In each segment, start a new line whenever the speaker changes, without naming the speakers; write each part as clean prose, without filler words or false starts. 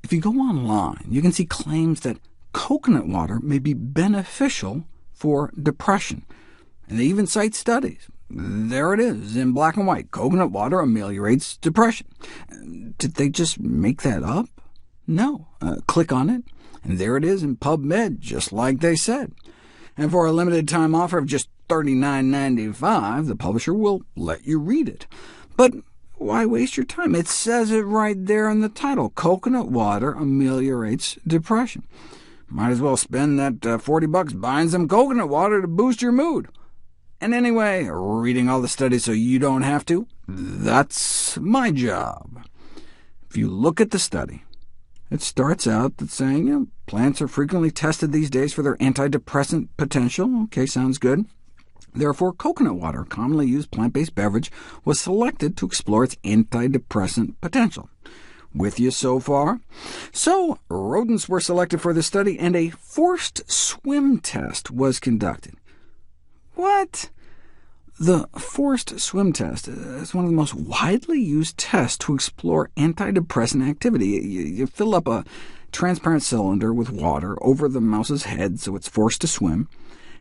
If you go online, you can see claims that coconut water may be beneficial for depression, and they even cite studies. There it is, in black and white. Coconut water ameliorates depression. Did they just make that up? No. Click on it, and there it is in PubMed, just like they said. And for a limited-time offer of just $39.95, the publisher will let you read it. But why waste your time? It says it right there in the title. Coconut water ameliorates depression. Might as well spend that $40 buying some coconut water to boost your mood. And anyway, reading all the studies so you don't have to, that's my job. If you look at the study, it starts out that saying, plants are frequently tested these days for their antidepressant potential. OK, sounds good. Therefore, coconut water, a commonly used plant-based beverage, was selected to explore its antidepressant potential. With you so far? So, rodents were selected for this study, and a forced swim test was conducted. What? The forced swim test is one of the most widely used tests to explore antidepressant activity. You fill up a transparent cylinder with water over the mouse's head so it's forced to swim,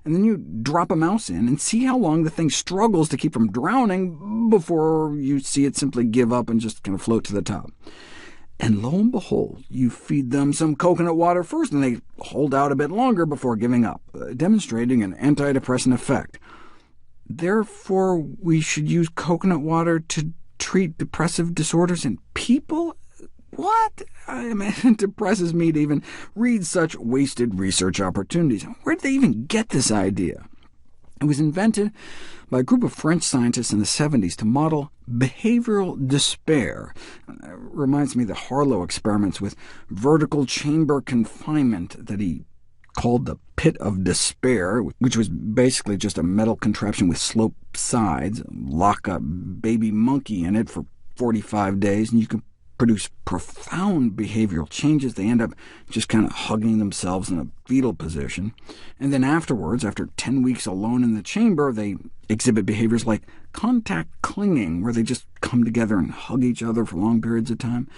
and then you drop a mouse in and see how long the thing struggles to keep from drowning before you see it simply give up and just kind of float to the top. And lo and behold, you feed them some coconut water first, and they hold out a bit longer before giving up, demonstrating an antidepressant effect. Therefore, we should use coconut water to treat depressive disorders in people? What? I mean, it depresses me to even read such wasted research opportunities. Where did they even get this idea? It was invented by a group of French scientists in the 70s to model behavioral despair. It reminds me of the Harlow experiments with vertical chamber confinement that he called the Pit of Despair, which was basically just a metal contraption with sloped sides. Lock a baby monkey in it for 45 days, and you can produce profound behavioral changes. They end up just kind of hugging themselves in a fetal position. And then afterwards, after 10 weeks alone in the chamber, they exhibit behaviors like contact clinging, where they just come together and hug each other for long periods of time.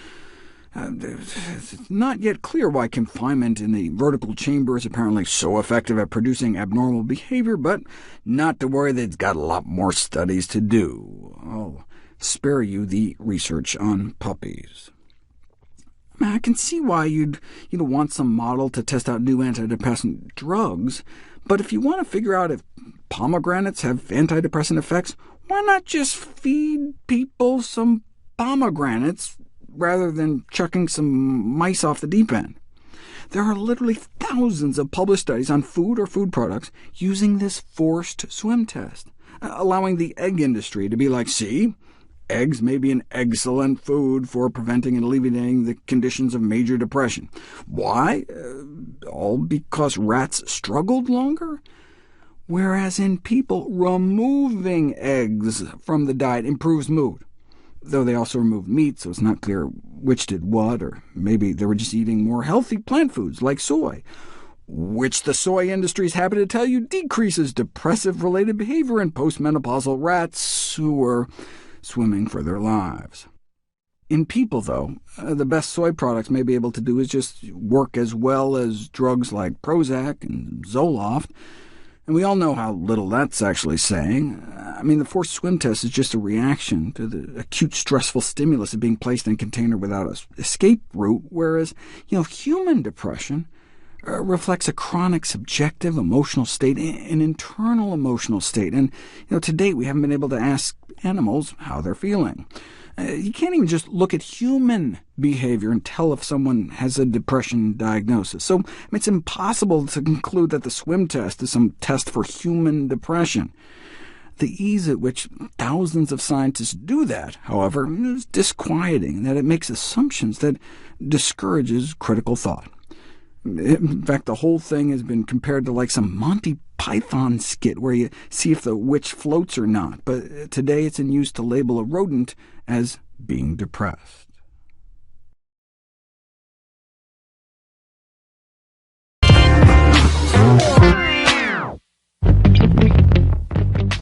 It's not yet clear why confinement in the vertical chamber is apparently so effective at producing abnormal behavior, but not to worry, they've got a lot more studies to do. I'll spare you the research on puppies. I can see why you'd want some model to test out new antidepressant drugs, but if you want to figure out if pomegranates have antidepressant effects, why not just feed people some pomegranates rather than chucking some mice off the deep end? There are literally thousands of published studies on food or food products using this forced swim test, allowing the egg industry to be like, see, eggs may be an excellent food for preventing and alleviating the conditions of major depression. Why? All because rats struggled longer? Whereas in people, removing eggs from the diet improves mood, though they also removed meat, so it's not clear which did what, or maybe they were just eating more healthy plant foods like soy, which the soy industry is happy to tell you decreases depressive-related behavior in postmenopausal rats who were swimming for their lives. In people, though, the best soy products may be able to do is just work as well as drugs like Prozac and Zoloft, and we all know how little that's actually saying. I mean, the forced swim test is just a reaction to the acute stressful stimulus of being placed in a container without an escape route, whereas human depression reflects a chronic subjective emotional state, an internal emotional state, and to date we haven't been able to ask animals how they're feeling. You can't even just look at human behavior and tell if someone has a depression diagnosis. So it's impossible to conclude that the swim test is some test for human depression. The ease at which thousands of scientists do that, however, is disquieting, that it makes assumptions that discourages critical thought. In fact, the whole thing has been compared to like some Monty Python skit where you see if the witch floats or not, but today it's in use to label a rodent as being depressed.